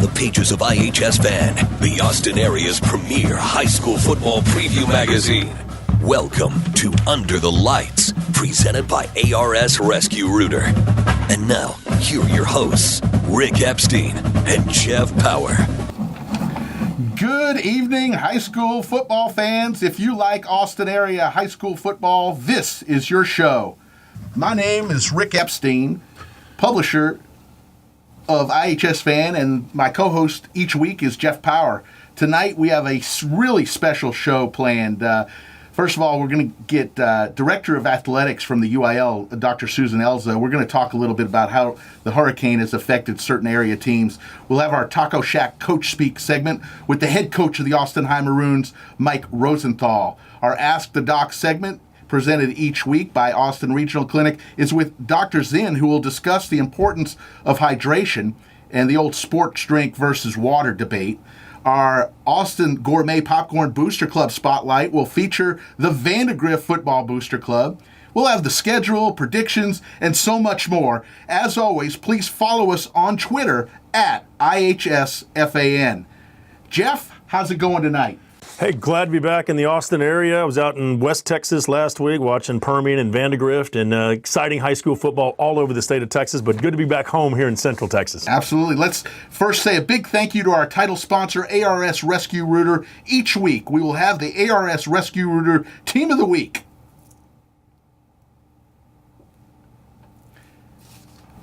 the pages of IHS Fan, the Austin area's premier high school football preview magazine. Welcome to Under the Lights, presented by ARS Rescue Rooter. And now, here are your hosts, Rick Epstein and Jeff Power. Good evening, high school football fans. If you like Austin area high school football, this is your show. My name is Rick Epstein, publisher of IHS Fan, and my co-host each week is Jeff Power. Tonight we have a really special show planned. First of all, we're going to get Director of Athletics from the UIL, Dr. Susan Elza. We're going to talk a little bit about how the hurricane has affected certain area teams. We'll have our Taco Shack Coach Speak segment with the head coach of the Austin High Maroons, Mike Rosenthal. Our Ask the Doc segment, presented each week by Austin Regional Clinic, is with Dr. Zinn, who will discuss the importance of hydration and the old sports drink versus water debate. Our Austin Gourmet Popcorn Booster Club Spotlight will feature the Vandegrift Football Booster Club. We'll have the schedule, predictions, and so much more. As always, please follow us on Twitter at IHSFAN. Jeff, how's it going tonight? Hey, glad to be back in the Austin area. I was out in West Texas last week watching Permian and Vandegrift and exciting high school football all over the state of Texas, but good to be back home here in Central Texas. Absolutely. Let's first say a big thank you to our title sponsor, ARS Rescue Rooter. Each week, we will have the ARS Rescue Rooter Team of the Week.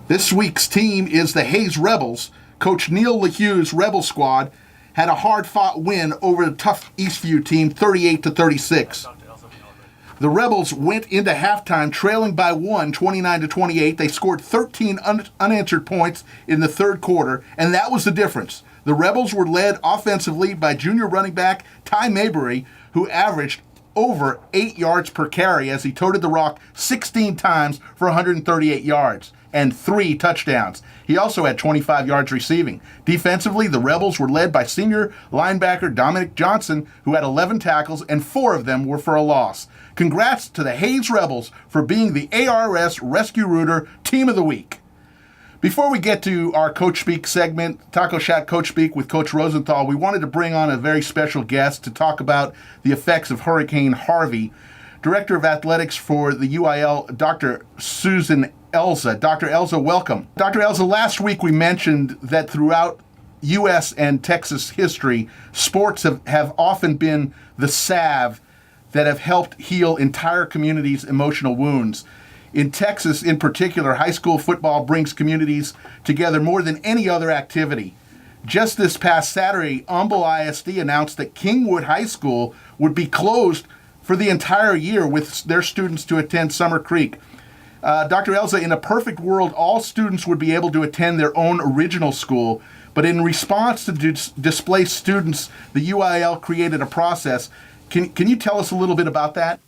This week's team is the Hayes Rebels. Coach Neil LeHue's Rebel squad had a hard-fought win over the tough Eastview team, 38-36. The Rebels went into halftime trailing by 29-28. They scored 13 unanswered points in the third quarter, and that was the difference. The Rebels were led offensively by junior running back Ty Mabry, who averaged over 8 yards per carry as he toted the rock 16 times for 138 yards. And 3 touchdowns. He also had 25 yards receiving. Defensively, the Rebels were led by senior linebacker Dominic Johnson, who had 11 tackles, and 4 of them were for a loss. Congrats to the Hayes Rebels for being the ARS Rescue Rooter Team of the Week. Before we get to our Coach Speak segment, Taco Shack Coach Speak with Coach Rosenthal, we wanted to bring on a very special guest to talk about the effects of Hurricane Harvey. Director of Athletics for the UIL, Dr. Susan Elza. Dr. Elza, welcome. Dr. Elza, last week we mentioned that throughout U.S. and Texas history, sports have often been the salve that have helped heal entire communities' emotional wounds. In Texas, in particular, high school football brings communities together more than any other activity. Just this past Saturday, Humble ISD announced that Kingwood High School would be closed for the entire year with their students to attend Summer Creek. Dr. Elza, in a perfect world, all students would be able to attend their own original school, but in response to displaced students, the UIL created a process. Can you tell us a little bit about that?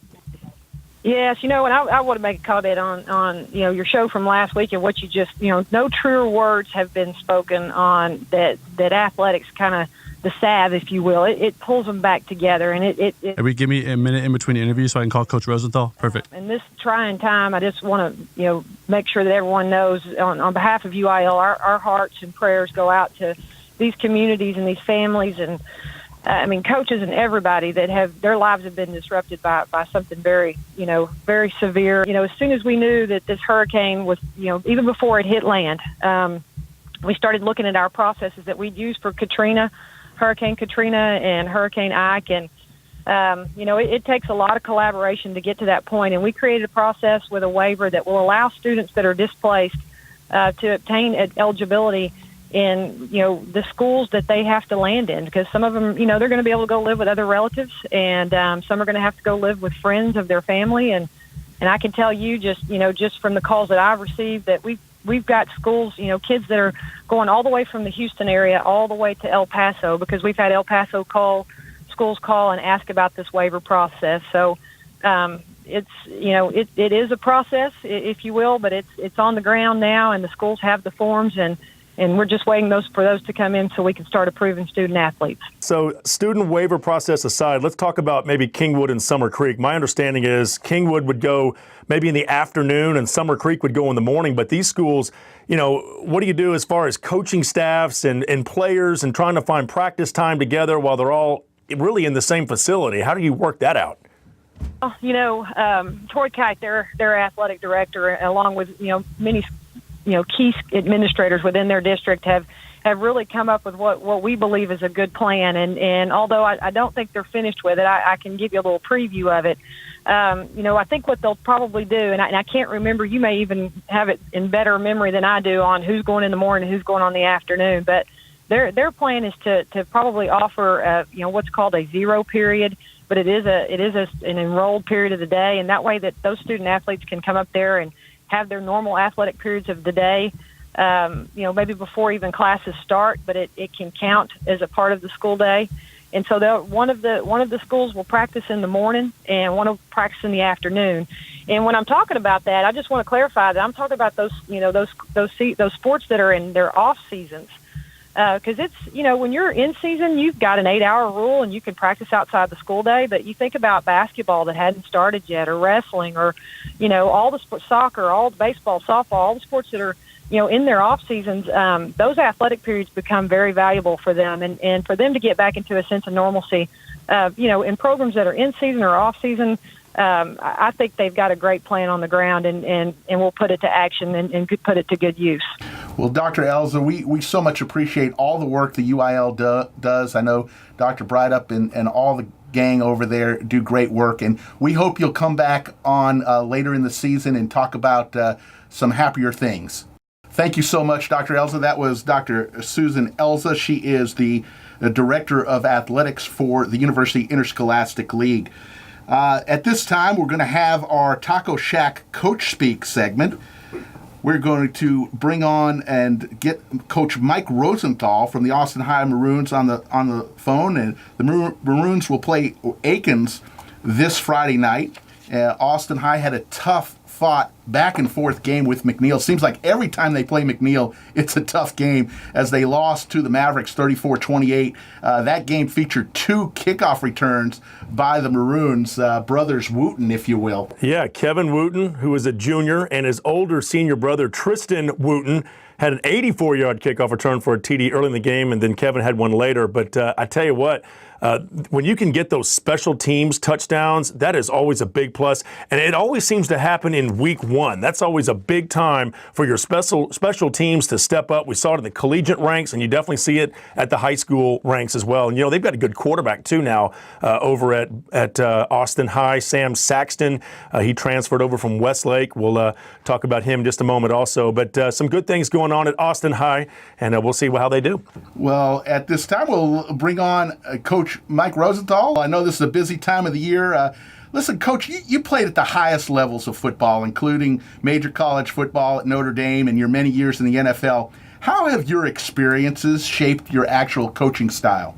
Yes, and I want to make a comment on your show from last week and what you just, no truer words have been spoken on that athletics kind of the salve, if you will. It pulls them back together, and it Give me a minute in between interviews so I can call Coach Rosenthal. Perfect. In this trying time, I just want to, make sure that everyone knows on behalf of UIL, our hearts and prayers go out to these communities and these families and, coaches and everybody that have their lives have been disrupted by something very, very severe. As soon as we knew that this hurricane was, even before it hit land, we started looking at our processes that we'd use for Hurricane Katrina and Hurricane Ike. And, it takes a lot of collaboration to get to that point. And we created a process with a waiver that will allow students that are displaced to obtain eligibility in, the schools that they have to land in. Because some of them, they're going to be able to go live with other relatives. And some are going to have to go live with friends of their family. And I can tell you just from the calls that I've received that we've got schools, kids that are going all the way from the Houston area all the way to El Paso, because we've had El Paso schools call and ask about this waiver process. So it's, it is a process, if you will, but it's on the ground now, and the schools have the forms, and and we're just waiting for those to come in so we can start approving student athletes. So student waiver process aside, let's talk about maybe Kingwood and Summer Creek. My understanding is Kingwood would go maybe in the afternoon and Summer Creek would go in the morning. But these schools, what do you do as far as coaching staffs and players and trying to find practice time together while they're all really in the same facility? How do you work that out? Troy Kite, their athletic director, along with, many, key administrators within their district have really come up with what we believe is a good plan. And although I don't think they're finished with it, I can give you a little preview of it. I think what they'll probably do, and I can't remember, you may even have it in better memory than I do on who's going in the morning and who's going on the afternoon, but their plan is to probably offer, what's called a zero period, but it is an enrolled period of the day, and that way that those student athletes can come up there and have their normal athletic periods of the day, maybe before even classes start, but it can count as a part of the school day. And so one of the schools will practice in the morning and one will practice in the afternoon. And when I'm talking about that, I just want to clarify that I'm talking about those sports that are in their off seasons. Because it's, when you're in season, you've got an 8-hour rule and you can practice outside the school day. But you think about basketball that hadn't started yet, or wrestling, or, all the sports, soccer, all the baseball, softball, all the sports that are, in their off seasons, those athletic periods become very valuable for them. And for them to get back into a sense of normalcy, in programs that are in season or off season, I think they've got a great plan on the ground, and we'll put it to action and put it to good use. Well, Dr. Elza, we so much appreciate all the work the UIL does. I know Dr. Breidup and all the gang over there do great work, and we hope you'll come back on later in the season and talk about some happier things. Thank you so much, Dr. Elza. That was Dr. Susan Elza. She is the Director of Athletics for the University Interscholastic League. At this time, we're going to have our Taco Shack Coach Speak segment. We're going to bring on and get Coach Mike Rosenthal from the Austin High Maroons on the phone, and the Maroons will play Aikens this Friday night. Austin High had a tough-fought back-and-forth game with McNeil. Seems like every time they play McNeil, it's a tough game, as they lost to the Mavericks 34-28. That game featured 2 kickoff returns by the Maroons, brothers Wooten, if you will. Yeah, Kevin Wooten, who is a junior, and his older senior brother, Tristan Wooten, had an 84-yard kickoff return for a TD early in the game, and then Kevin had one later. But I tell you what, when you can get those special teams touchdowns, that is always a big plus. And it always seems to happen in week 1. That's always a big time for your special teams to step up. We saw it in the collegiate ranks, and you definitely see it at the high school ranks as well. And, they've got a good quarterback, too, now over at Austin High, Sam Saxton. He transferred over from Westlake. We'll talk about him in just a moment also. But some good things going on at Austin High, and we'll see how they do. Well, at this time, we'll bring on Coach Mike Rosenthal. I know this is a busy time of the year. Listen, Coach, you played at the highest levels of football, including major college football at Notre Dame and your many years in the NFL. How have your experiences shaped your actual coaching style?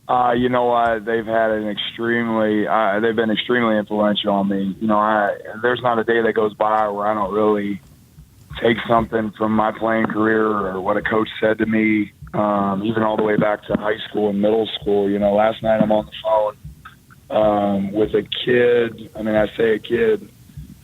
They've had they've been extremely influential on me. There's not a day that goes by where I don't really take something from my playing career or what a coach said to me, even all the way back to high school and middle school. Last night I'm on the phone with a kid. I say a kid.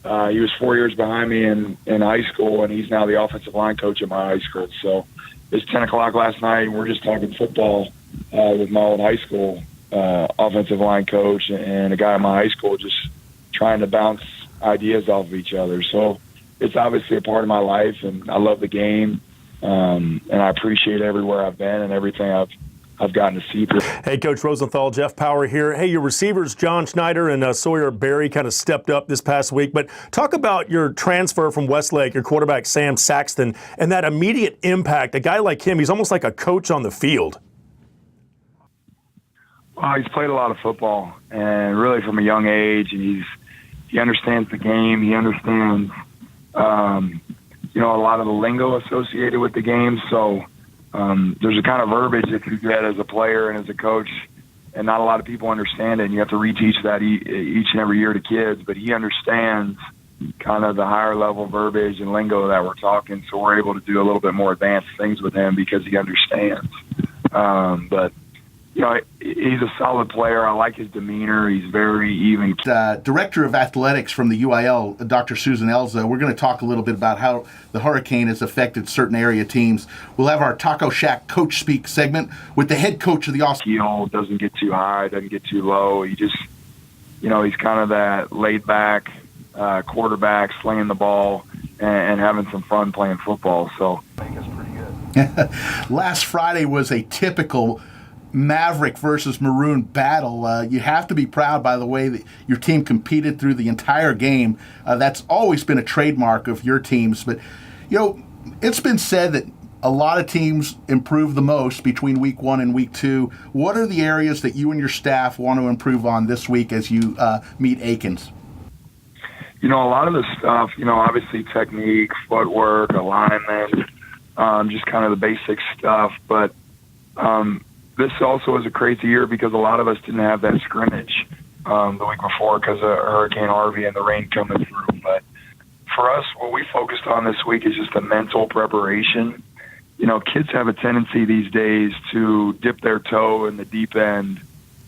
He was 4 years behind me in high school, and he's now the offensive line coach at my high school. So it's 10 o'clock last night, and we're just talking football with my old high school offensive line coach and a guy at my high school, just trying to bounce ideas off of each other. So it's obviously a part of my life, and I love the game, and I appreciate everywhere I've been and everything I've gotten to see. Hey, Coach Rosenthal, Jeff Power here. Hey, your receivers, John Schneider and Sawyer Berry, kind of stepped up this past week. But talk about your transfer from Westlake, your quarterback, Sam Saxton, and that immediate impact. A guy like him, he's almost like a coach on the field. Well, he's played a lot of football, and really from a young age, and he understands the game. He understands a lot of the lingo associated with the game. So there's a kind of verbiage that you get as a player and as a coach, and not a lot of people understand it. And you have to reteach that each and every year to kids. But he understands kind of the higher level verbiage and lingo that we're talking, so we're able to do a little bit more advanced things with him because he understands. But he's a solid player. I like his demeanor. He's very even. Director of Athletics from the UIL, Dr. Susan Elza. We're going to talk a little bit about how the hurricane has affected certain area teams. We'll have our Taco Shack Coach Speak segment with the head coach of the Austin. Heel doesn't get too high, doesn't get too low. He just, he's kind of that laid back quarterback, slinging the ball and having some fun playing football. So I think it's pretty good. Last Friday was a typical Maverick versus Maroon battle. You have to be proud by the way that your team competed through the entire game. That's always been a trademark of your teams. But, it's been said that a lot of teams improve the most between week 1 and week 2. What are the areas that you and your staff want to improve on this week as you meet Aikens? A lot of the stuff, obviously technique, footwork, alignment, just kind of the basic stuff. But this also is a crazy year because a lot of us didn't have that scrimmage the week before because of Hurricane Harvey and the rain coming through. But for us, what we focused on this week is just the mental preparation. Kids have a tendency these days to dip their toe in the deep end.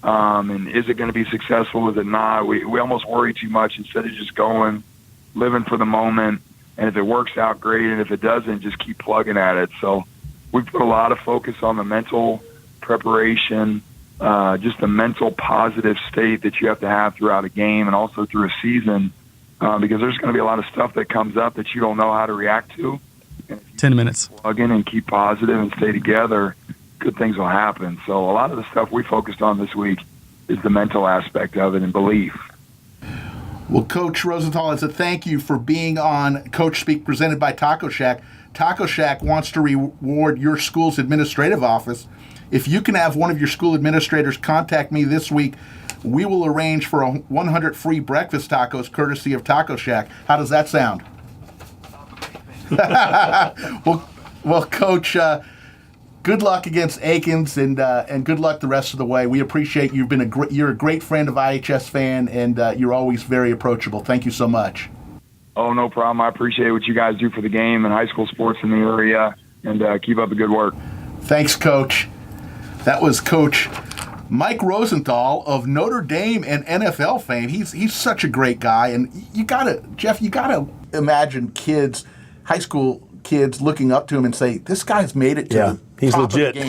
And is it going to be successful? Is it not? We almost worry too much instead of just going, living for the moment. And if it works out, great. And if it doesn't, just keep plugging at it. So we put a lot of focus on the mental preparation, just the mental positive state that you have to have throughout a game and also through a season, because there's going to be a lot of stuff that comes up that you don't know how to react to. 10 minutes. Plug in and keep positive and stay together, good things will happen. So a lot of the stuff we focused on this week is the mental aspect of it and belief. Well, Coach Rosenthal, as a thank you for being on Coach Speak presented by Taco Shack. Taco Shack wants to reward your school's administrative office. If you can have one of your school administrators contact me this week, we will arrange for 100 free breakfast tacos courtesy of Taco Shack. How does that sound? well, Coach, good luck against Aikens, and good luck the rest of the way. We appreciate you're a great friend of IHS fan, and you're always very approachable. Thank you so much. Oh, no problem. I appreciate what you guys do for the game and high school sports in the area, and keep up the good work. Thanks, Coach. That was Coach Mike Rosenthal of Notre Dame and NFL fame. He's such a great guy, and Jeff, you gotta imagine high school kids looking up to him and say, "This guy's made it to the he's top legit." Of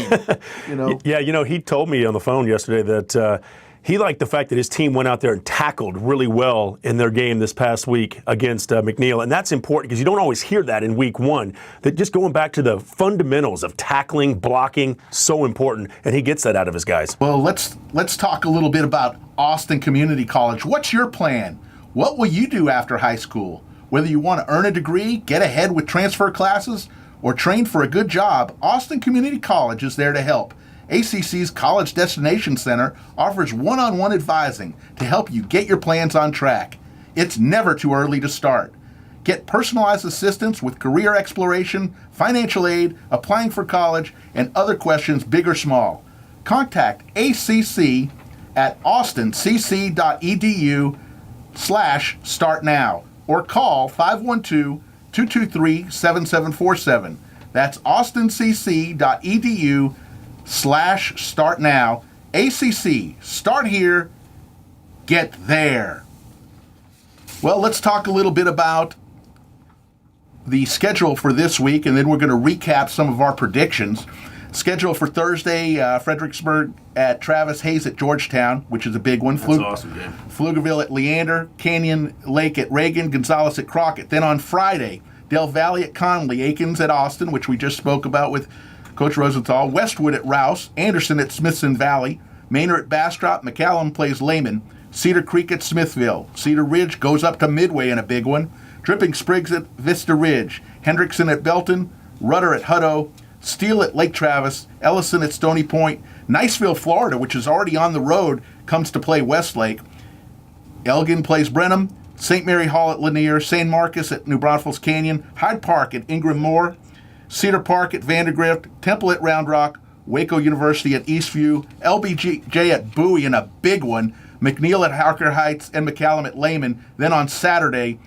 the game." Yeah, he told me on the phone yesterday that he liked the fact that his team went out there and tackled really well in their game this past week against McNeil. And that's important because you don't always hear that in week 1. That just going back to the fundamentals of tackling, blocking, so important. And he gets that out of his guys. Well, let's talk a little bit about Austin Community College. What's your plan? What will you do after high school? Whether you want to earn a degree, get ahead with transfer classes, or train for a good job, Austin Community College is there to help. ACC's College Destination Center offers one-on-one advising to help you get your plans on track. It's never too early to start. Get personalized assistance with career exploration, financial aid, applying for college, and other questions big or small. Contact ACC at austincc.edu/startnow or call 512-223-7747. That's austincc.edu/startnow. ACC, start here, get there. Well, let's talk a little bit about the schedule for this week, and then we're going to recap some of our predictions. Schedule for Thursday, Fredericksburg at Travis Hayes at Georgetown, which is a big one. That's an awesome game. Pflugerville at Leander, Canyon Lake at Reagan, Gonzales at Crockett. Then on Friday, Del Valle at Conley, Aikens at Austin, which we just spoke about with Coach Rosenthal, Westwood at Rouse, Anderson at Smithson Valley, Manor at Bastrop, McCallum plays Lehman, Cedar Creek at Smithville, Cedar Ridge goes up to Midway in a big one, Dripping Springs at Vista Ridge, Hendrickson at Belton, Rudder at Hutto, Steele at Lake Travis, Ellison at Stony Point, Niceville, Florida, which is already on the road, comes to play Westlake, Elgin plays Brenham, St. Mary Hall at Lanier, St. Marcus at New Braunfels Canyon, Hyde Park at Ingram Moore, Cedar Park at Vandergrift, Temple at Round Rock, Waco University at Eastview, LBJ at Bowie in a big one, McNeil at Harker Heights, and McCallum at Lehman. Then on Saturday,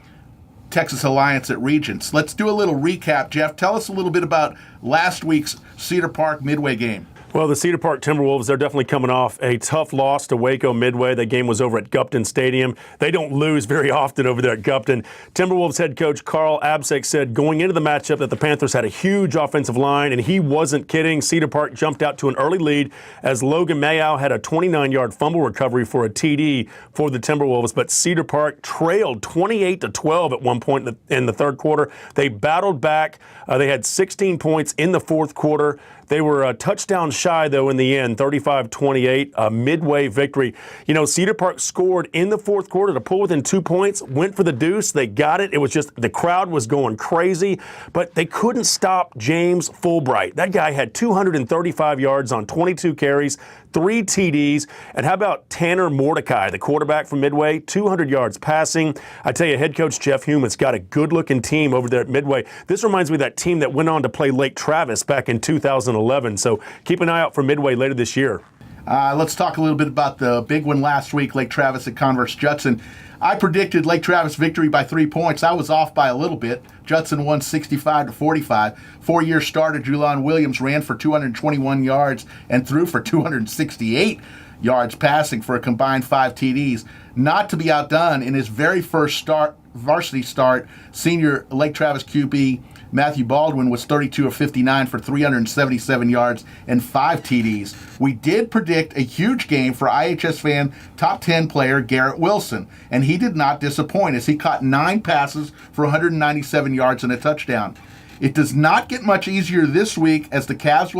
Texas Alliance at Regents. Let's do a little recap. Jeff, tell us a little bit about last week's Cedar Park Midway game. Well, the Cedar Park Timberwolves, they're definitely coming off a tough loss to Waco Midway. That game was over at Gupton Stadium. They don't lose very often over there at Gupton. Timberwolves head coach Carl Absek said going into the matchup that the Panthers had a huge offensive line, and he wasn't kidding. Cedar Park jumped out to an early lead as Logan Mayow had a 29-yard fumble recovery for a TD for the Timberwolves, but Cedar Park trailed 28-12 at one point in the third quarter. They battled back. They had 16 points in the fourth quarter. They were a touchdown shy, though, in the end, 35-28, a midway victory. You know, Cedar Park scored in the fourth quarter to pull within 2 points, went for the deuce. They got it. It was just the crowd was going crazy, but they couldn't stop James Fulbright. That guy had 235 yards on 22 carries, 3 TDs. And how about Tanner Mordecai, the quarterback from Midway, 200 yards passing. I tell you, head coach Jeff Human's got a good-looking team over there at Midway. This reminds me of that team that went on to play Lake Travis back in 2011. So keep an eye out for Midway later this year. Let's talk a little bit about the big one last week, Lake Travis at Converse Judson. I predicted Lake Travis victory by 3 points. I was off by a little bit. Judson won 65-45. Four-year starter Julon Williams ran for 221 yards and threw for 268 yards passing for a combined 5 TDs. Not to be outdone, in his very first varsity start, senior Lake Travis QB Matthew Baldwin was 32 of 59 for 377 yards and 5 TDs. We did predict a huge game for IHS fan top 10 player Garrett Wilson, and he did not disappoint as he caught 9 passes for 197 yards and a touchdown. It does not get much easier this week as the Cavs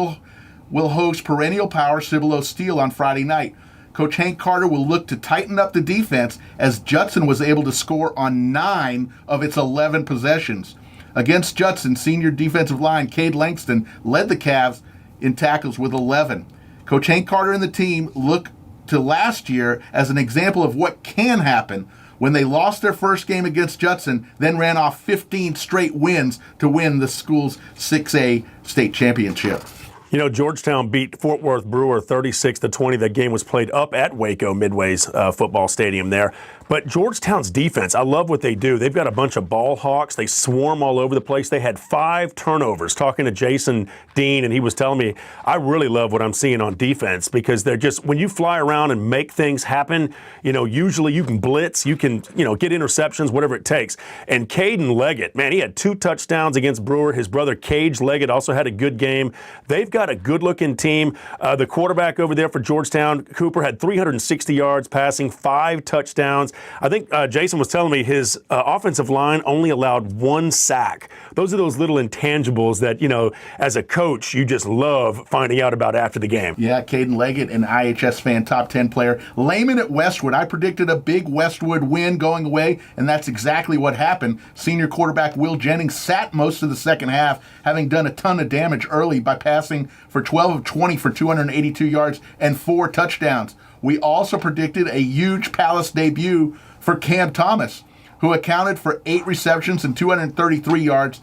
will host perennial power Cibolo Steel on Friday night. Coach Hank Carter will look to tighten up the defense as Judson was able to score on 9 of its 11 possessions. Against Judson, senior defensive line Cade Langston led the Cavs in tackles with 11. Coach Hank Carter and the team look to last year as an example of what can happen when they lost their first game against Judson, then ran off 15 straight wins to win the school's 6A state championship. You know, Georgetown beat Fort Worth Brewer 36-20. That game was played up at Waco Midway's football stadium there. But Georgetown's defense, I love what they do. They've got a bunch of ball hawks. They swarm all over the place. They had 5 turnovers. Talking to Jason Dean, and he was telling me, I really love what I'm seeing on defense because they're just, when you fly around and make things happen, you know, usually you can blitz, you can, you know, get interceptions, whatever it takes. And Caden Leggett, man, he had 2 touchdowns against Brewer. His brother Cage Leggett also had a good game. They've got a good-looking team. The quarterback over there for Georgetown, Cooper, had 360 yards passing, 5 touchdowns. I think Jason was telling me his offensive line only allowed 1 sack. Those are those little intangibles that, you know, as a coach, you just love finding out about after the game. Yeah, Caden Leggett, an IHS fan, top 10 player. Lehman at Westwood. I predicted a big Westwood win going away, and that's exactly what happened. Senior quarterback Will Jennings sat most of the second half, having done a ton of damage early by passing for 12 of 20 for 282 yards and 4 touchdowns. We also predicted a huge Palace debut for Cam Thomas, who accounted for 8 receptions and 233 yards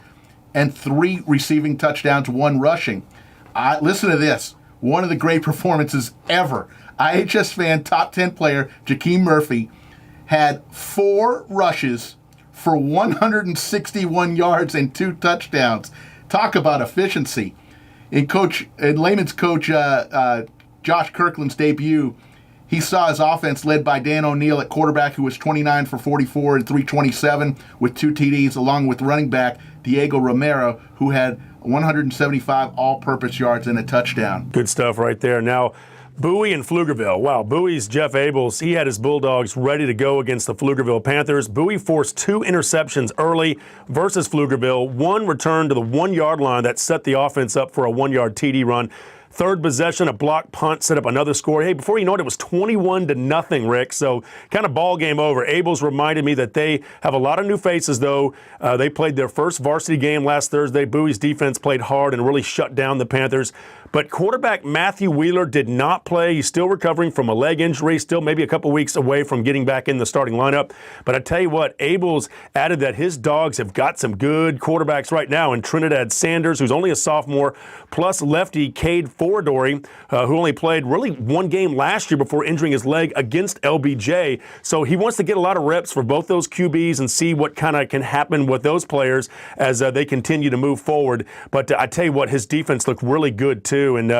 and 3 receiving touchdowns, 1 rushing. Listen to this. One of the great performances ever. IHS fan top 10 player Jakeem Murphy had 4 rushes for 161 yards and 2 touchdowns. Talk about efficiency. In Lehman's coach Josh Kirkland's debut, he saw his offense led by Dan O'Neill at quarterback, who was 29 for 44 and 327 with 2 TDs, along with running back Diego Romero, who had 175 all-purpose yards and a touchdown. Good stuff right there. Now, Bowie and Pflugerville. Wow, Bowie's Jeff Abels, he had his Bulldogs ready to go against the Pflugerville Panthers. Bowie forced 2 interceptions early versus Pflugerville. 1 return to the 1-yard line that set the offense up for a 1-yard TD run. Third possession, a block punt set up another score. Hey, before you know it, it was 21-0, Rick. So kind of ball game over. Abels reminded me that they have a lot of new faces, though. They played their first varsity game last Thursday. Bowie's defense played hard and really shut down the Panthers. But quarterback Matthew Wheeler did not play. He's still recovering from a leg injury, still maybe a couple weeks away from getting back in the starting lineup. But I tell you what, Abels added that his Dogs have got some good quarterbacks right now in Trinidad Sanders, who's only a sophomore, plus lefty Cade Foradori, who only played really one game last year before injuring his leg against LBJ. So he wants to get a lot of reps for both those QBs and see what kind of can happen with those players as they continue to move forward. But I tell you what, his defense looked really good too, and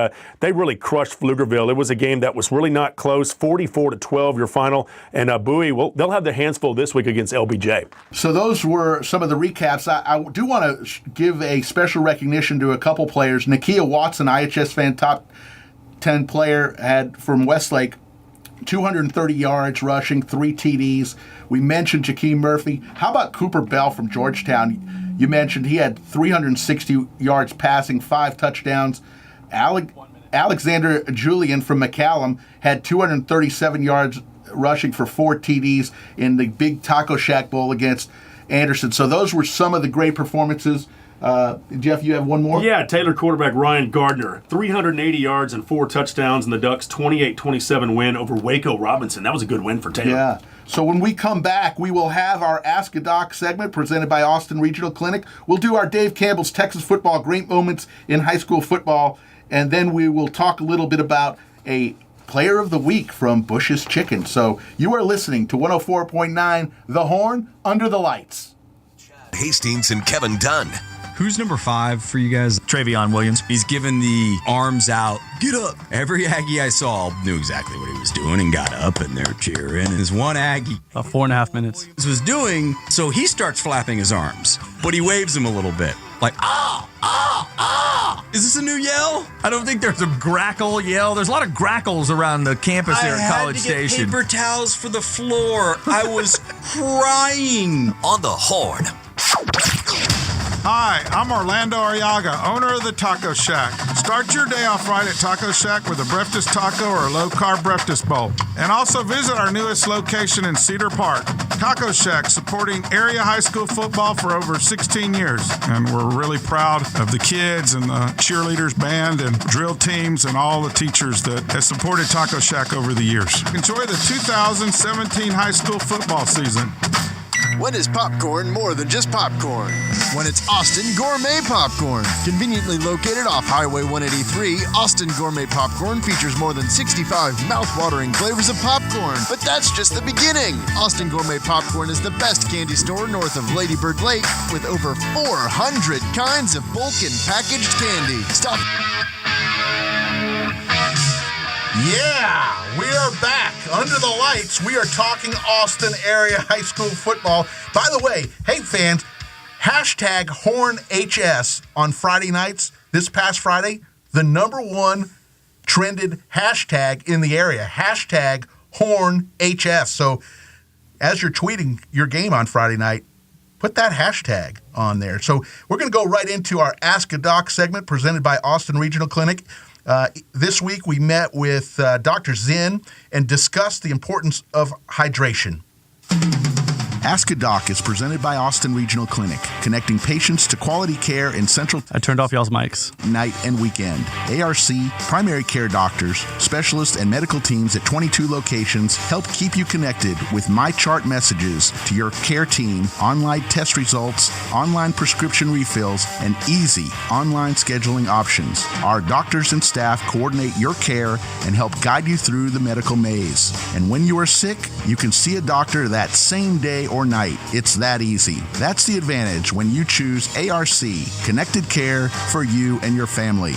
they really crushed Pflugerville. It was a game that was really not close, 44-12 your final. And Bowie, well, they'll have their hands full this week against LBJ. So those were some of the recaps. I do want to give a special recognition to a couple players. Nakia Watson, IHS fan top 10 player, had from Westlake 230 yards rushing, 3 TDs. We mentioned Jakeem Murphy. How about Cooper Bell from Georgetown? You mentioned he had 360 yards passing, 5 touchdowns. Alexander Julian from McCallum had 237 yards rushing for 4 TDs in the big Taco Shack Bowl against Anderson. So those were some of the great performances. Jeff, you have one more? Yeah, Taylor quarterback Ryan Gardner, 380 yards and 4 touchdowns in the Ducks' 28-27 win over Waco Robinson. That was a good win for Taylor. Yeah. So when we come back, we will have our Ask a Doc segment presented by Austin Regional Clinic. We'll do our Dave Campbell's Texas Football Great Moments in High School Football, and then we will talk a little bit about a Player of the Week from Bush's Chicken. So you are listening to 104.9 The Horn, Under the Lights. Hastings and Kevin Dunn. Who's number 5 for you guys? Travion Williams. He's given the arms out. Get up. Every Aggie I saw knew exactly what he was doing and got up, and they're cheering. And there's one Aggie About 4.5 minutes. was doing, so he starts flapping his arms, but he waves them a little bit. Like, ah, ah, ah. Is this a new yell? I don't think there's a grackle yell. There's a lot of grackles around the campus here at College Station. I had to get paper towels for the floor. I was crying. On the Horn. Hi, I'm Orlando Arriaga, owner of the Taco Shack. Start your day off right at Taco Shack with a breakfast taco or a low-carb breakfast bowl. And also visit our newest location in Cedar Park. Taco Shack, supporting area high school football for over 16 years. And we're really proud of the kids and the cheerleaders band and drill teams and all the teachers that have supported Taco Shack over the years. Enjoy the 2017 high school football season. When is popcorn more than just popcorn? When it's Austin Gourmet Popcorn. Conveniently located off Highway 183, Austin Gourmet Popcorn features more than 65 mouth-watering flavors of popcorn. But that's just the beginning. Austin Gourmet Popcorn is the best candy store north of Lady Bird Lake with over 400 kinds of bulk and packaged candy. Stop. Yeah, we are back. Under the lights, we are talking Austin area high school football. By the way, hey fans, hashtag HornHS on Friday nights, this past Friday, the #1 trended hashtag in the area, hashtag HornHS. So as you're tweeting your game on Friday night, put that hashtag on there. So we're going to go right into our Ask a Doc segment presented by Austin Regional Clinic. This week we met with Dr. Zinn and discussed the importance of hydration. Ask a Doc is presented by Austin Regional Clinic, connecting patients to quality care in central I turned off y'all's mics. night and weekend. ARC, primary care doctors, specialists, and medical teams at 22 locations help keep you connected with MyChart messages to your care team, online test results, online prescription refills, and easy online scheduling options. Our doctors and staff coordinate your care and help guide you through the medical maze. And when you are sick, you can see a doctor that same day or night. It's that easy. That's the advantage when you choose ARC, connected care for you and your family.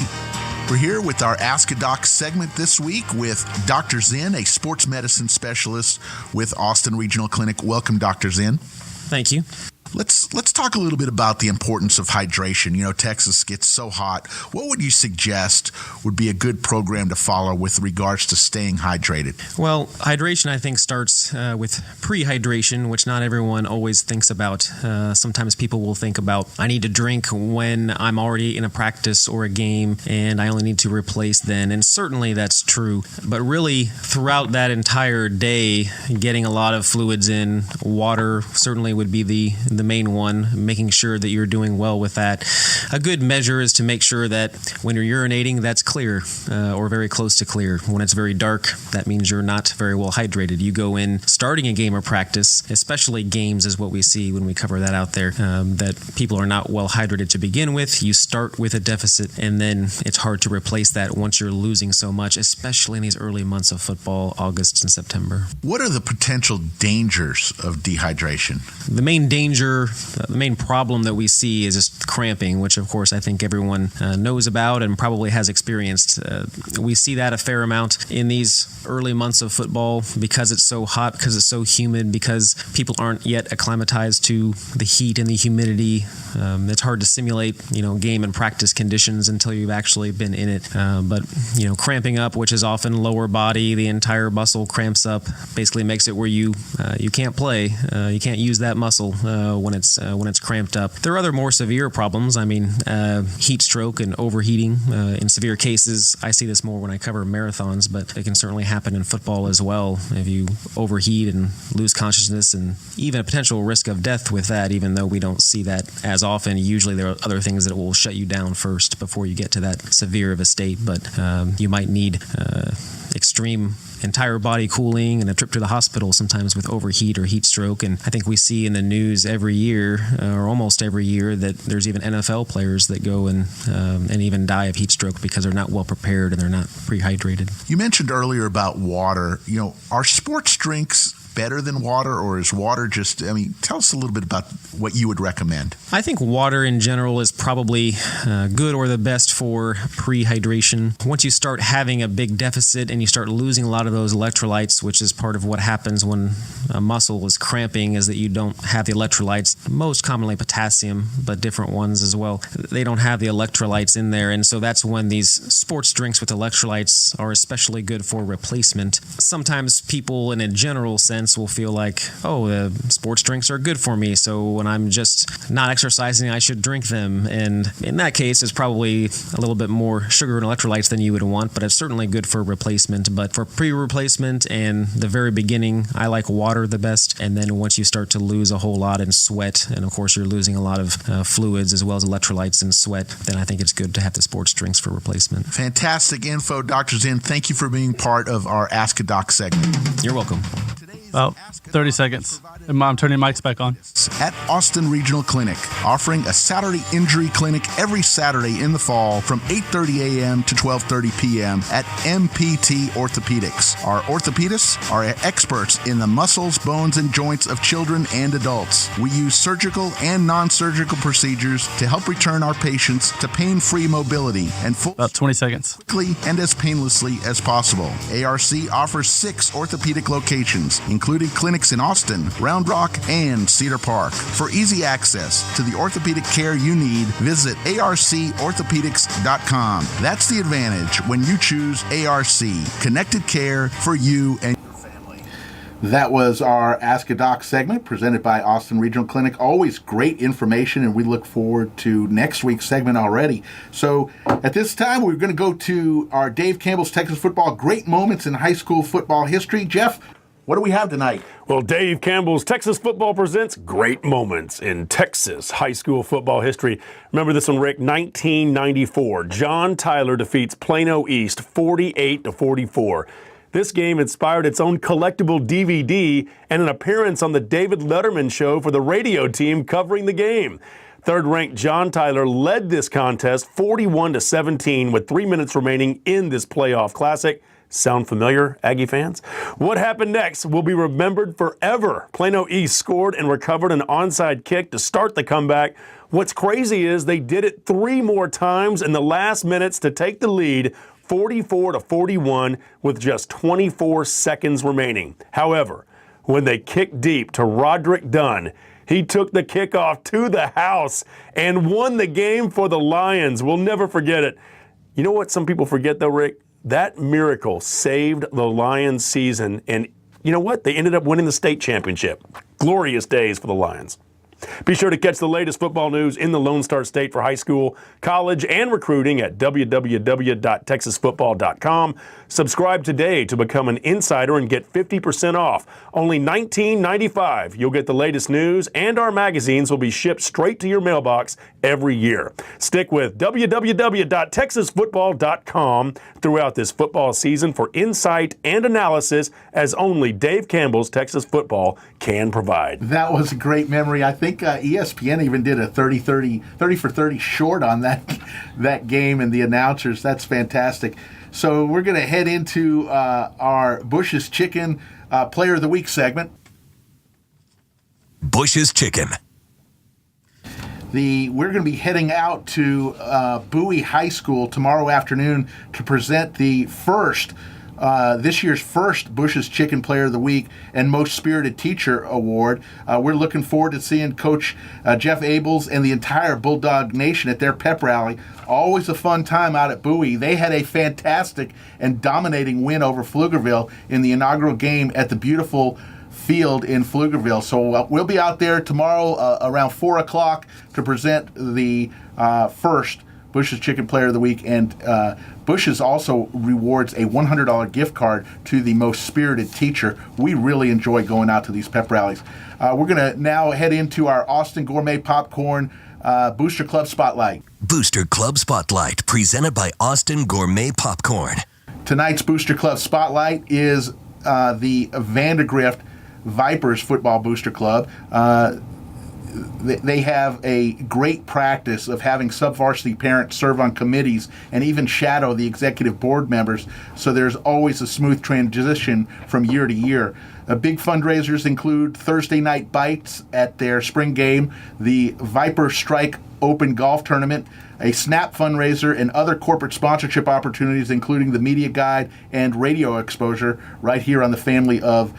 We're here with our Ask a Doc segment this week with Dr. Zinn, a sports medicine specialist with Austin Regional Clinic. Welcome, Dr. Zinn. Thank you. Let's talk a little bit about the importance of hydration. You know, Texas gets so hot. What would you suggest would be a good program to follow with regards to staying hydrated? Well, hydration, I think, starts with pre-hydration, which not everyone always thinks about. Sometimes people will think about, I need to drink when I'm already in a practice or a game, and I only need to replace then. And certainly that's true. But really, throughout that entire day, getting a lot of fluids in, water certainly would be the main one, making sure that you're doing well with that. A good measure is to make sure that when you're urinating, that's clear or very close to clear. When it's very dark, that means you're not very well hydrated. You go in starting a game or practice, especially games is what we see when we cover that out there, that people are not well hydrated to begin with. You start with a deficit, and then it's hard to replace that once you're losing so much, especially in these early months of football, August and September. What are the potential dangers of dehydration? The main danger, the main problem that we see is just cramping, which of course I think everyone knows about and probably has experienced. We see that a fair amount in these early months of football because it's so hot, because it's so humid, because people aren't yet acclimatized to the heat and the humidity. It's hard to simulate, game and practice conditions until you've actually been in it. But cramping up, which is often lower body, the entire muscle cramps up, basically makes it where you can't play. You can't use that muscle when it's cramped up. There are other more severe problems. I mean, heat stroke and overheating. In severe cases, I see this more when I cover marathons, but it can certainly happen in football as well. If you overheat and lose consciousness, and even a potential risk of death with that, even though we don't see that as often. Usually there are other things that will shut you down first before you get to that severe of a state, but you might need extreme entire body cooling and a trip to the hospital sometimes with overheat or heat stroke. And I think we see in the news every year, or almost every year, that there's even NFL players that go and even die of heat stroke because they're not well prepared and they're not prehydrated. You mentioned earlier about water. Are sports drinks better than water, or is water just, tell us a little bit about what you would recommend. I think water in general is probably good or the best for prehydration. Once you start having a big deficit and you start losing a lot of those electrolytes, which is part of what happens when a muscle is cramping, is that you don't have the electrolytes, most commonly potassium, but different ones as well. They don't have the electrolytes in there, and so that's when these sports drinks with electrolytes are especially good for replacement. Sometimes people in a general sense will feel like, sports drinks are good for me, so when I'm just not exercising, I should drink them. And in that case, it's probably a little bit more sugar and electrolytes than you would want, but it's certainly good for replacement. But for pre-replacement and the very beginning, I like water the best. And then once you start to lose a whole lot in sweat, and of course you're losing a lot of fluids as well as electrolytes in sweat, then I think it's good to have the sports drinks for replacement. Fantastic info, Dr. Zinn. Thank you for being part of our Ask a Doc segment. You're welcome. About 30 seconds. And I'm turning mics back on. At Austin Regional Clinic, offering a Saturday injury clinic every Saturday in the fall from 8:30 a.m. to 12:30 p.m. at MPT Orthopedics. Our orthopedists are experts in the muscles, bones, and joints of children and adults. We use surgical and non-surgical procedures to help return our patients to pain-free mobility and about 20 seconds. Quickly and as painlessly as possible. ARC offers 6 orthopedic locations, including clinics in Austin, Round Rock, and Cedar Park. For easy access to the orthopedic care you need, visit arcorthopedics.com. That's the advantage when you choose ARC. Connected care for you and your family. That was our Ask a Doc segment presented by Austin Regional Clinic. Always great information, and we look forward to next week's segment already. So at this time, we're going to go to our Dave Campbell's Texas Football Great Moments in High School Football History. Jeff, what do we have tonight? Well, Dave Campbell's Texas Football presents Great Moments in Texas High School Football History. Remember this one, Rick? 1994. John Tyler defeats Plano East 48-44. This game inspired its own collectible DVD and an appearance on the David Letterman Show for the radio team covering the game. Third-ranked John Tyler led this contest 41-17 with 3 minutes remaining in this playoff classic. Sound familiar, Aggie fans? What happened next will be remembered forever. Plano East scored and recovered an onside kick to start the comeback. What's crazy is they did it 3 more times in the last minutes to take the lead, 44-41, with just 24 seconds remaining. However, when they kicked deep to Roderick Dunn, he took the kickoff to the house and won the game for the Lions. We'll never forget it. You know what some people forget, though, Rick? That miracle saved the Lions season, and you know what? They ended up winning the state championship. Glorious days for the Lions. Be sure to catch the latest football news in the Lone Star State for high school, college, and recruiting at www.texasfootball.com. Subscribe today to become an insider and get 50% off. Only $19.95. You'll get the latest news, and our magazines will be shipped straight to your mailbox every year. Stick with www.texasfootball.com throughout this football season for insight and analysis as only Dave Campbell's Texas Football can provide. That was a great memory. I think ESPN even did a 30 for 30 short on that game and the announcers. That's fantastic. So we're going to head into our Bush's Chicken Player of the Week segment. Bush's Chicken. We're going to be heading out to Bowie High School tomorrow afternoon to present the this year's first Bush's Chicken Player of the Week and Most Spirited Teacher Award. We're looking forward to seeing Coach Jeff Abels and the entire Bulldog Nation at their pep rally. Always a fun time out at Bowie. They had a fantastic and dominating win over Pflugerville in the inaugural game at the beautiful field in Pflugerville. So we'll be out there tomorrow around 4 o'clock to present the first Bush's Chicken Player of the Week, and Bush's also rewards a $100 gift card to the Most Spirited Teacher. We really enjoy going out to these pep rallies. We're going to now head into our Austin Gourmet Popcorn Booster Club Spotlight. Booster Club Spotlight, presented by Austin Gourmet Popcorn. Tonight's Booster Club Spotlight is the Vandergrift Vipers Football Booster Club. They have a great practice of having sub-varsity parents serve on committees and even shadow the executive board members, so there's always a smooth transition from year to year. Big fundraisers include Thursday night bites at their spring game, the Viper Strike Open Golf Tournament, a SNAP fundraiser, and other corporate sponsorship opportunities, including the media guide and radio exposure right here on the family of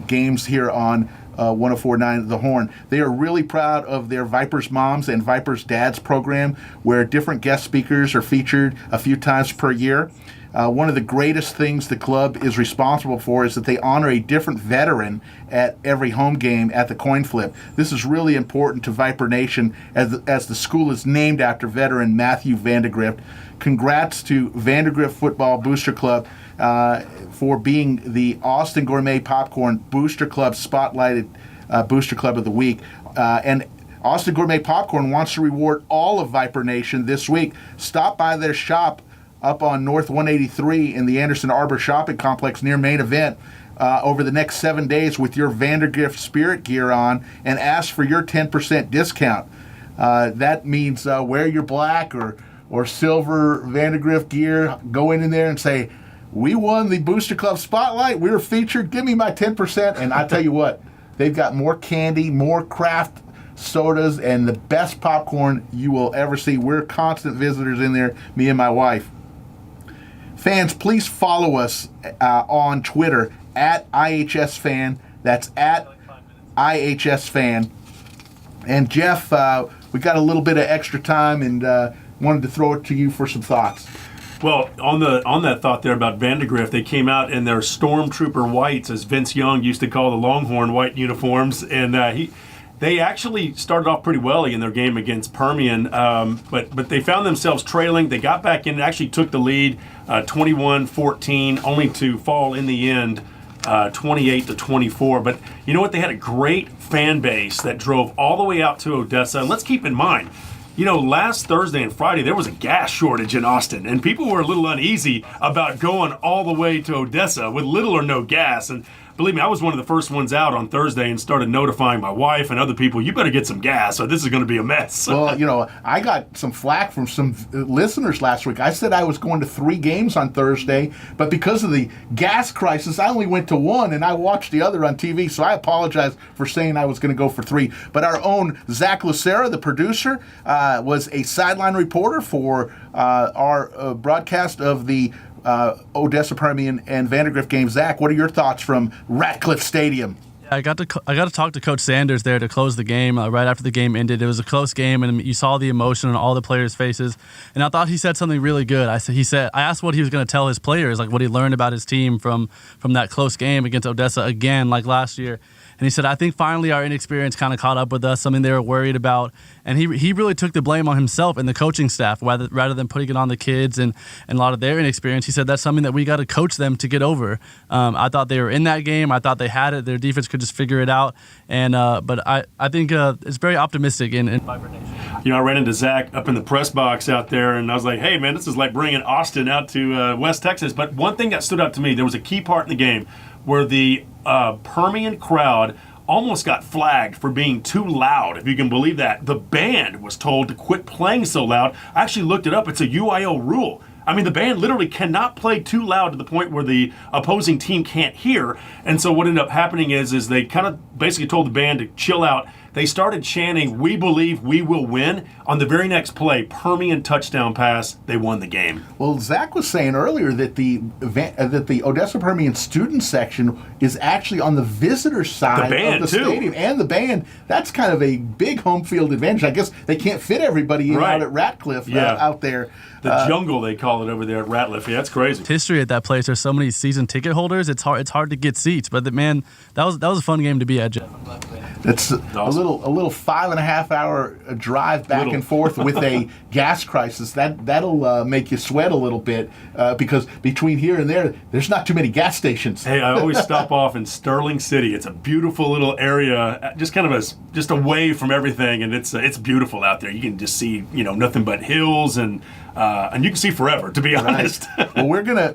games here on 104.9 The Horn. They are really proud of their Vipers Moms and Vipers Dads program, where different guest speakers are featured a few times per year. One of the greatest things the club is responsible for is that they honor a different veteran at every home game at the coin flip. This is really important to Viper Nation as the school is named after veteran Matthew Vandergrift. Congrats to Vandergrift Football Booster Club for being the Austin Gourmet Popcorn Booster Club Spotlighted Booster Club of the Week. And Austin Gourmet Popcorn wants to reward all of Viper Nation this week. Stop by their shop up on North 183 in the Anderson Arbor Shopping Complex near Main Event over the next 7 days with your Vandergrift Spirit gear on and ask for your 10% discount. That means wear your black or silver Vandergrift gear, go in there and say, we won the Booster Club Spotlight, we were featured, give me my 10%. And I tell you what, they've got more candy, more craft sodas, and the best popcorn you will ever see. We're constant visitors in there, me and my wife. Fans, please follow us on Twitter at IHSFan. That's at IHSFan. And Jeff, we got a little bit of extra time and wanted to throw it to you for some thoughts. Well, on that thought there about Vandergrift, they came out in their Stormtrooper whites, as Vince Young used to call the Longhorn white uniforms, and they actually started off pretty well in their game against Permian, but they found themselves trailing. They got back in and actually took the lead 21-14, only to fall in the end 28-24. But you know what? They had a great fan base that drove all the way out to Odessa. And let's keep in mind, last Thursday and Friday, there was a gas shortage in Austin, and people were a little uneasy about going all the way to Odessa with little or no gas. And believe me, I was one of the first ones out on Thursday and started notifying my wife and other people, you better get some gas or this is going to be a mess. Well, I got some flack from some listeners last week. I said I was going to 3 games on Thursday, but because of the gas crisis, I only went to 1 and I watched the other on TV, so I apologize for saying I was going to go for 3. But our own Zach Lucera, the producer, was a sideline reporter for our broadcast of the Odessa Permian and Vandergrift game. Zach, what are your thoughts from Ratcliffe Stadium? I got to talk to Coach Sanders there to close the game right after the game ended. It was a close game, and you saw the emotion on all the players' faces. And I thought he said something really good. I asked what he was going to tell his players, like what he learned about his team from that close game against Odessa again, like last year. And he said, I think finally our inexperience kind of caught up with us, something they were worried about. And he really took the blame on himself and the coaching staff rather than putting it on the kids and a lot of their inexperience. He said that's something that we got to coach them to get over. I thought they were in that game. I thought they had it. Their defense could just figure it out. And but I think it's very optimistic in Viper Nation. You know, I ran into Zach up in the press box out there, and I was like, hey, man, this is like bringing Austin out to West Texas. But one thing that stood out to me, there was a key part in the game where the Permian crowd almost got flagged for being too loud, if you can believe that. The band was told to quit playing so loud. I actually looked it up. It's a UIL rule. I mean, the band literally cannot play too loud to the point where the opposing team can't hear. And so what ended up happening is they kind of basically told the band to chill out. They started chanting, "We believe we will win." On the very next play, Permian touchdown pass, they won the game. Well, Zach was saying earlier that the Odessa Permian student section is actually on the visitor side of the stadium. And the band, that's kind of a big home field advantage. I guess they can't fit everybody out at Ratcliffe out there. The jungle, they call it over there at Ratcliffe. Yeah, that's crazy. History at that place. There's so many season ticket holders. It's hard to get seats. But man, that was a fun game to be at, Jeff. It's awesome. a little 5.5 hour drive back and forth with a gas crisis. That'll make you sweat a little bit because between here and there's not too many gas stations. Hey, I always stop off in Sterling City. It's a beautiful little area, just kind of just away from everything, and it's beautiful out there. You can just see nothing but hills and you can see forever, to be honest. Well, we're gonna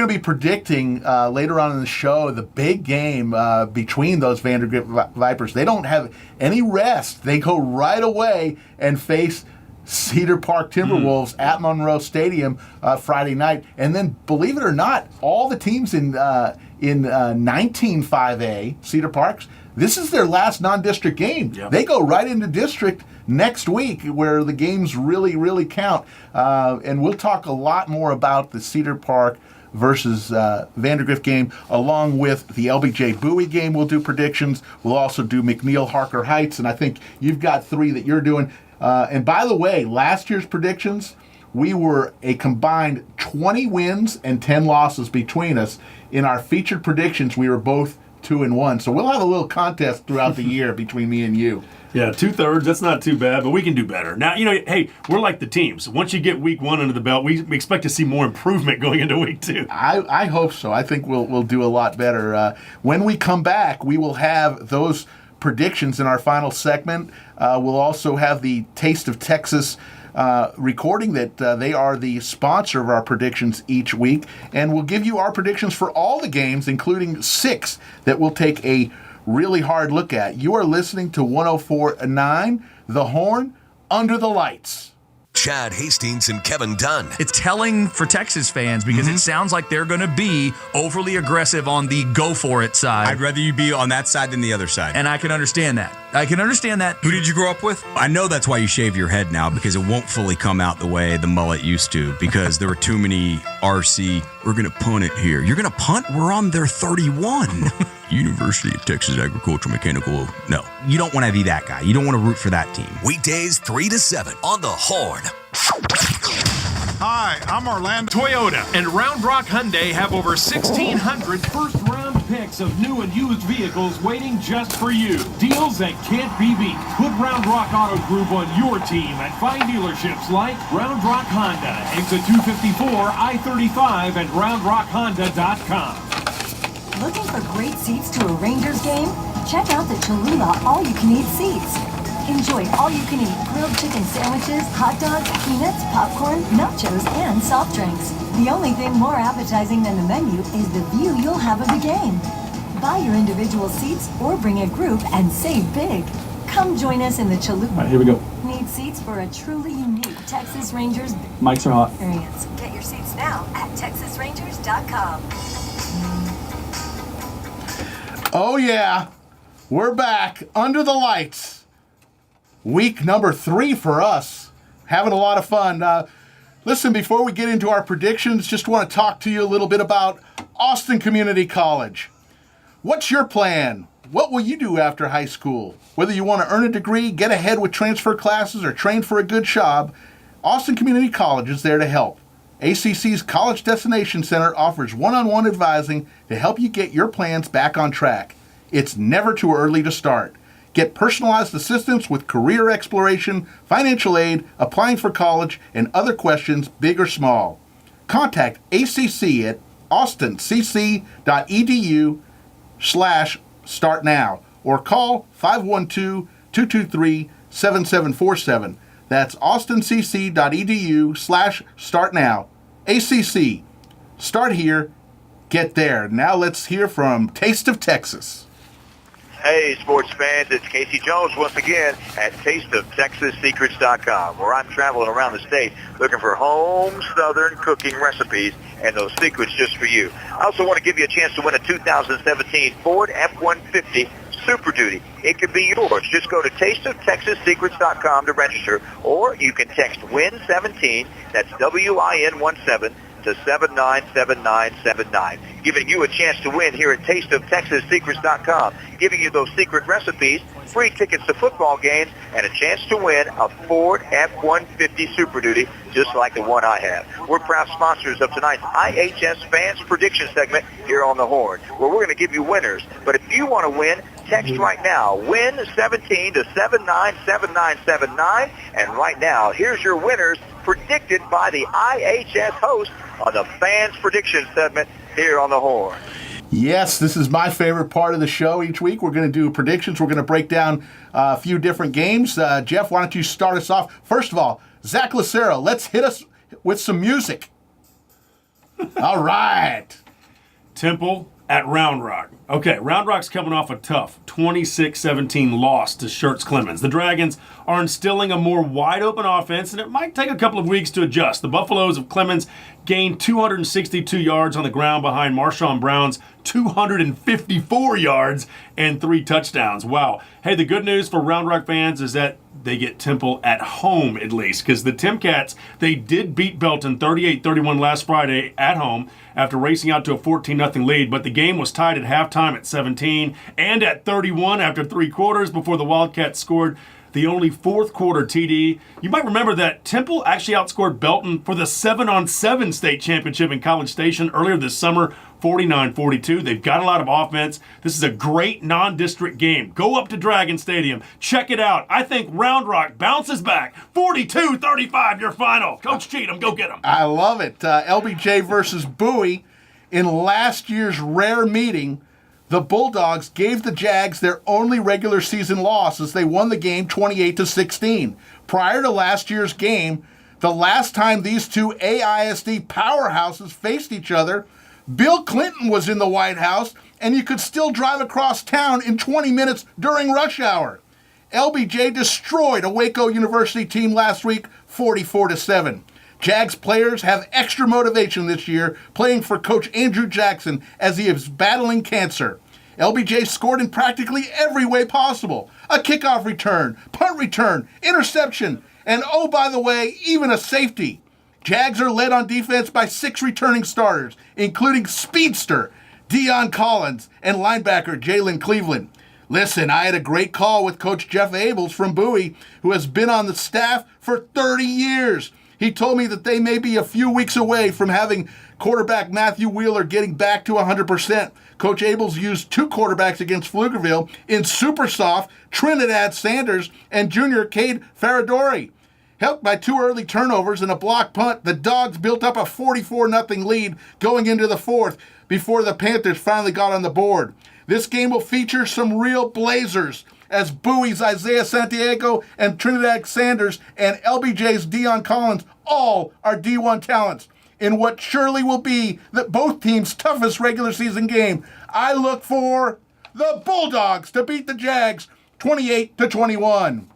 be predicting later on in the show the big game between those Vandergrift Vipers. They don't have any rest. They go right away and face Cedar Park Timberwolves at Monroe Stadium Friday night. And then, believe it or not, all the teams in 19-5A, Cedar Parks, this is their last non-district game. Yep. They go right into district next week where the games really, really count. And we'll talk a lot more about the Cedar Park versus Vandergrift game, along with the LBJ Bowie game. We'll do predictions. We'll also do McNeil Harker Heights, and I think you've got 3 that you're doing. And by the way, last year's predictions, we were a combined 20 wins and 10 losses between us. In our featured predictions, we were both 2-1. So we'll have a little contest throughout the year between me and you. Yeah, 2/3, that's not too bad, but we can do better. Now, hey, we're like the teams. Once you get week 1 under the belt, we expect to see more improvement going into week 2. I hope so. I think we'll do a lot better. When we come back, we will have those predictions in our final segment. We'll also have the Taste of Texas recording that they are the sponsor of our predictions each week, and we'll give you our predictions for all the games, including 6 that we'll take a really hard look at. You are listening to 104.9 The Horn, Under the Lights. Chad Hastings and Kevin Dunn. It's telling for Texas fans because it sounds like they're going to be overly aggressive on the go for it side. I'd rather you be on that side than the other side. And I can understand that. Who did you grow up with? I know that's why you shave your head now, because it won't fully come out the way the mullet used to, because there were too many RC, we're going to punt it here. You're going to punt? We're on their 31. University of Texas Agricultural Mechanical. No, you don't want to be that guy. You don't want to root for that team. Weekdays 3 to 7 on The Horn. Hi, I'm Orlando. Toyota and Round Rock Hyundai have over 1,600 first-round picks of new and used vehicles waiting just for you. Deals that can't be beat. Put Round Rock Auto Group on your team at fine dealerships like Round Rock Honda, exit 254, I-35 at roundrockhonda.com. Looking for great seats to a Rangers game? Check out the Cholula All-You-Can-Eat seats. Enjoy all-you-can-eat grilled chicken sandwiches, hot dogs, peanuts, popcorn, nachos, and soft drinks. The only thing more appetizing than the menu is the view you'll have of the game. Buy your individual seats or bring a group and save big. Come join us in the Cholula. All right, here we go. Need seats for a truly unique Texas Rangers Mics are hot. experience. Get your seats now at TexasRangers.com. Oh yeah, we're back under the lights. Week number 3 for us. Having a lot of fun. Listen, before we get into our predictions, just want to talk to you a little bit about Austin Community College. What's your plan? What will you do after high school? Whether you want to earn a degree, get ahead with transfer classes, or train for a good job, Austin Community College is there to help. ACC's College Destination Center offers one-on-one advising to help you get your plans back on track. It's never too early to start. Get personalized assistance with career exploration, financial aid, applying for college, and other questions, big or small. Contact ACC at austincc.edu/startnow or call 512-223-7747. That's austincc.edu/startnow. ACC. Start here, get there. Now let's hear from Taste of Texas. Hey, sports fans, it's Casey Jones once again at TasteOfTexasSecrets.com, where I'm traveling around the state looking for home Southern cooking recipes and those secrets just for you. I also want to give you a chance to win a 2017 Ford F-150 Super Duty. It could be yours. Just go to TasteOfTexasSecrets.com to register, or you can text WIN17, that's WIN17, to 797979, giving you a chance to win here at TasteOfTexasSecrets.com, giving you those secret recipes, free tickets to football games, and a chance to win a Ford F-150 Super Duty, just like the one I have. We're proud sponsors of tonight's IHS Fans Prediction segment here on the Horn, where we're going to give you winners. But if you want to win, text right now, WIN17 to 797979, and right now, here's your winners predicted by the IHS host on the Fans Prediction segment here on the Horn. Yes, this is my favorite part of the show. Each week we're going to do predictions. We're going to break down a few different games. Jeff, why don't you start us off? First of all, Zach Lucero, let's hit us with some music. All right. Temple at Round Rock. Okay, Round Rock's coming off a tough 26-17 loss to Schertz Clemens. The Dragons are instilling a more wide-open offense, and it might take a couple of weeks to adjust. The Buffaloes of Clemens gained 262 yards on the ground behind Marshawn Brown's 254 yards and 3 touchdowns. Wow. Hey, the good news for Round Rock fans is that they get Temple at home at least, because the Timcats, they did beat Belton 38-31 last Friday at home after racing out to a 14-0 lead, but the game was tied at halftime at 17 and at 31 after 3 quarters before the Wildcats scored the only fourth quarter TD. You might remember that Temple actually outscored Belton for the 7-on-7 state championship in College Station earlier this summer, 49-42. They've got a lot of offense. This is a great non-district game. Go up to Dragon Stadium. Check it out. I think Round Rock bounces back. 42-35, your final. Coach Cheatham, go get them. I love it. LBJ versus Bowie. In last year's rare meeting, the Bulldogs gave the Jags their only regular season loss as they won the game 28-16. Prior to last year's game, the last time these two AISD powerhouses faced each other, Bill Clinton was in the White House, and you could still drive across town in 20 minutes during rush hour. LBJ destroyed a Waco University team last week, 44-7. Jags players have extra motivation this year playing for Coach Andrew Jackson as he is battling cancer. LBJ scored in practically every way possible. A kickoff return, punt return, interception, and oh, by the way, even a safety. Jags are led on defense by 6 returning starters, including speedster Deion Collins and linebacker Jalen Cleveland. Listen, I had a great call with Coach Jeff Abels from Bowie, who has been on the staff for 30 years. He told me that they may be a few weeks away from having quarterback Matthew Wheeler getting back to 100%. Coach Abels used 2 quarterbacks against Pflugerville in super soft Trinidad Sanders and junior Cade Faradori. Helped by 2 early turnovers and a block punt, the Dogs built up a 44-0 lead going into the 4th before the Panthers finally got on the board. This game will feature some real blazers as Bowie's Isaiah Santiago and Trinidad Sanders and LBJ's Deion Collins all are D1 talents. In what surely will be both teams' toughest regular season game, I look for the Bulldogs to beat the Jags 28-21.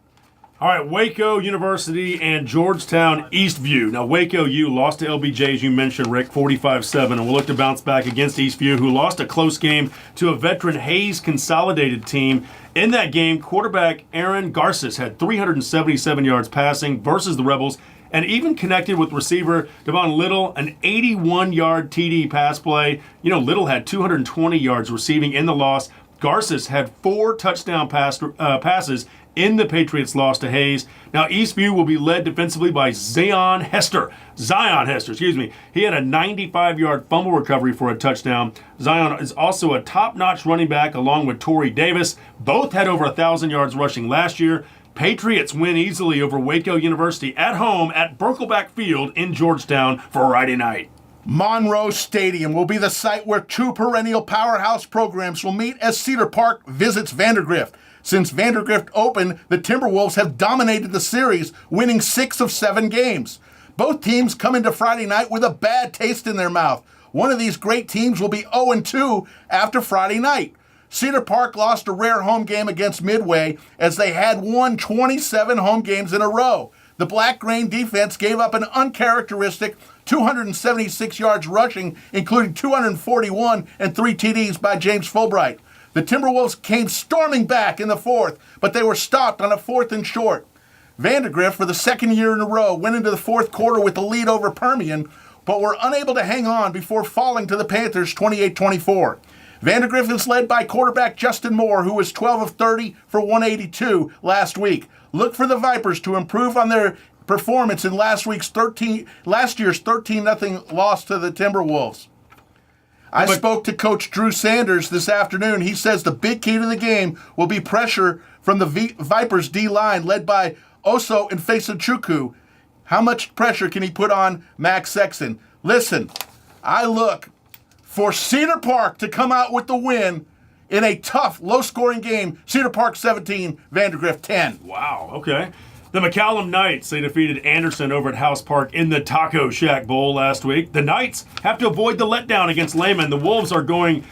All right, Waco University and Georgetown Eastview. Now, Waco U lost to LBJ, as you mentioned, Rick, 45-7, and will look to bounce back against Eastview, who lost a close game to a veteran Hayes Consolidated team. In that game, quarterback Aaron Garces had 377 yards passing versus the Rebels, and even connected with receiver Devon Little, an 81-yard TD pass play. You know, Little had 220 yards receiving in the loss. Garces had 4 touchdown passes in the Patriots' loss to Hayes. Now, Eastview will be led defensively by Zion Hester. He had a 95-yard fumble recovery for a touchdown. Zion is also a top-notch running back along with Torrey Davis. Both had over 1,000 yards rushing last year. Patriots win easily over Waco University at home at Birkelback Field in Georgetown Friday night. Monroe Stadium will be the site where two perennial powerhouse programs will meet as Cedar Park visits Vandergrift. Since Vandergrift opened, the Timberwolves have dominated the series, winning 6 of 7 games. Both teams come into Friday night with a bad taste in their mouth. One of these great teams will be 0-2 after Friday night. Cedar Park lost a rare home game against Midway as they had won 27 home games in a row. The Black Grain defense gave up an uncharacteristic 276 yards rushing, including 241 and 3 TDs by James Fulbright. The Timberwolves came storming back in the fourth, but they were stopped on a 4th and short. Vandergrift, for the second year in a row, went into the fourth quarter with the lead over Permian, but were unable to hang on before falling to the Panthers 28-24. Vandergrift is led by quarterback Justin Moore, who was 12 of 30 for 182 last week. Look for the Vipers to improve on their performance in last year's 13-0 loss to the Timberwolves. I spoke to Coach Drew Sanders this afternoon. He says the big key to the game will be pressure from the Vipers D-line led by Oso and Fesachukwu. How much pressure can he put on Max Sexton? Listen, I look for Cedar Park to come out with the win in a tough, low-scoring game. Cedar Park 17, Vandergrift 10. Wow, okay. The McCallum Knights, they defeated Anderson over at House Park in the Taco Shack Bowl last week. The Knights have to avoid the letdown against Lehman. The Wolves are going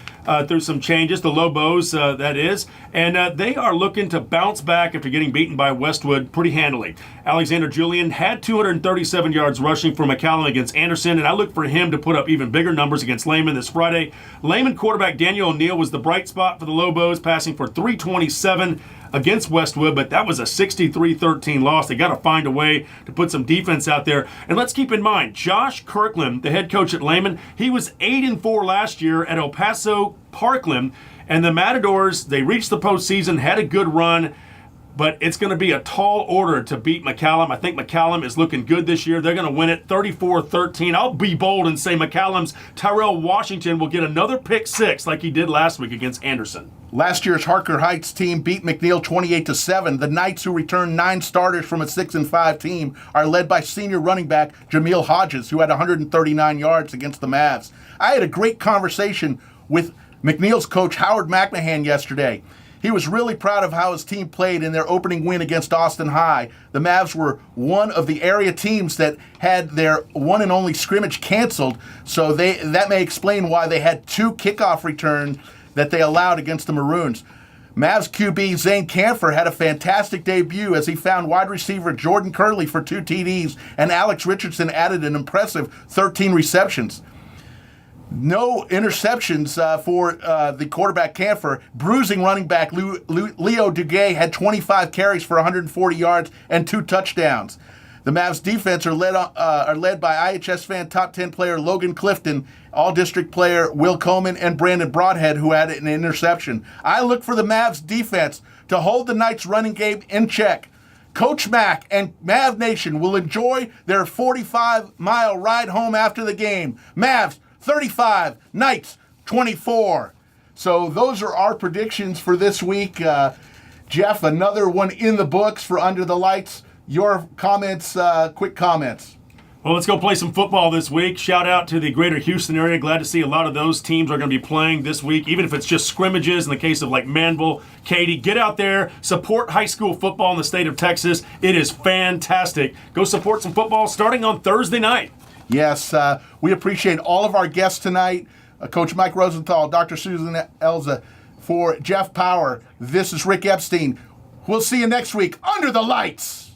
through some changes, the Lobos, that is, and they are looking to bounce back after getting beaten by Westwood pretty handily. Alexander Julian had 237 yards rushing for McCallum against Anderson, and I look for him to put up even bigger numbers against Lehman this Friday. Lehman quarterback Daniel O'Neill was the bright spot for the Lobos, passing for 327 against Westwood, but that was a 63-13 loss. They got to find a way to put some defense out there. And let's keep in mind, Josh Kirkland, the head coach at Lehman, he was 8-4 last year at El Paso Parkland, and the Matadors, they reached the postseason, had a good run, but it's going to be a tall order to beat McCallum. I think McCallum is looking good this year. They're going to win it 34-13. I'll be bold and say McCallum's Tyrell Washington will get another pick 6 like he did last week against Anderson. Last year's Harker Heights team beat McNeil 28-7. The Knights, who returned 9 starters from a 6-5 team, are led by senior running back Jameel Hodges, who had 139 yards against the Mavs. I had a great conversation with McNeil's coach Howard McMahon yesterday. He was really proud of how his team played in their opening win against Austin High. The Mavs were one of the area teams that had their one and only scrimmage canceled, so that may explain why they had 2 kickoff returns that they allowed against the Maroons. Mavs QB Zane Camphor had a fantastic debut as he found wide receiver Jordan Curley for 2 TDs, and Alex Richardson added an impressive 13 receptions. No interceptions for the quarterback Camphor. Bruising running back Leo Duguay had 25 carries for 140 yards and 2 touchdowns. The Mavs defense are led by IHS fan top 10 player Logan Clifton, all-district player Will Coleman, and Brandon Broadhead, who had an interception. I look for the Mavs defense to hold the Knights' running game in check. Coach Mack and Mav Nation will enjoy their 45-mile ride home after the game. Mavs 35, Knights 24. So those are our predictions for this week. Jeff, another one in the books for Under the Lights. Your comments, quick comments. Well, let's go play some football this week. Shout out to the greater Houston area. Glad to see a lot of those teams are going to be playing this week, even if it's just scrimmages in the case of like Manville, Katy. Get out there, support high school football in the state of Texas. It is fantastic. Go support some football starting on Thursday night. Yes, we appreciate all of our guests tonight. Coach Mike Rosenthal, Dr. Susan Elza. For Jeff Power, this is Rick Epstein. We'll see you next week under the lights.